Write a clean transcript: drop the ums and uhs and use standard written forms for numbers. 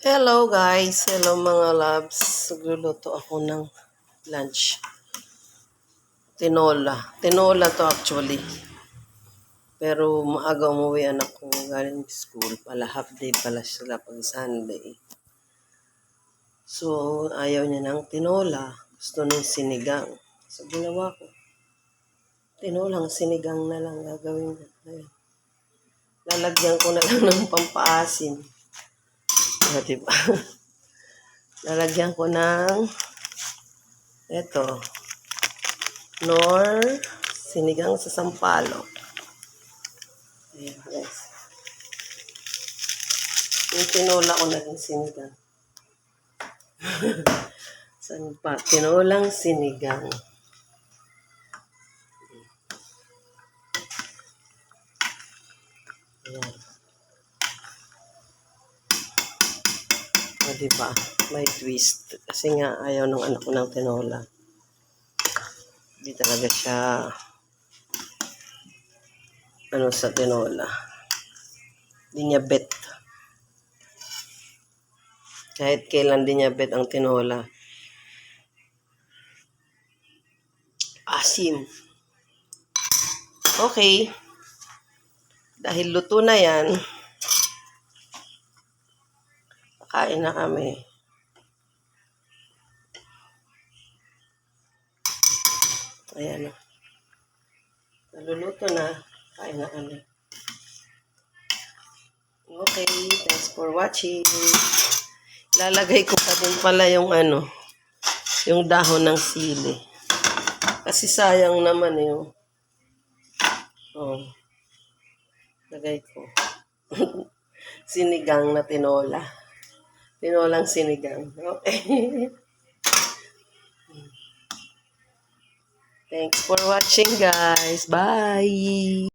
Hello guys, hello mga loves. Nagluluto ako ng lunch. Tinola. Tinola to actually. Pero maaga umuwi anak ko galing school. Pala half day pala sila pag Sunday. So ayaw niya ng tinola. Gusto ng sinigang. So ginawa ko. Tinolang sinigang na lang gagawin niya. Ayun. Lalagyan ko na lang ng pampaasim. Diba? Lalagyan ko ng ito, nor sinigang sa sampalok. Ayan, guys. Yung tinola ko na rin sinigang. Saan pa? Tinolang sinigang. Ayan. O, diba? May twist. Kasi nga, ayaw ng anak ko ng tinola. Hindi talaga siya sa tinola. Hindi niya bet. Kahit kailan din niya bet ang tinola. Asim. Okay. Dahil luto na yan, kain na kami. Ayan o. Naluluto na. Kain na kami. Okay. Thanks for watching. Lalagay ko pa din pala yung yung dahon ng sili. Kasi sayang naman yung lagay ko. Sinigang na tinola. Tinolang sinigang. Okay. Thanks for watching guys. Bye!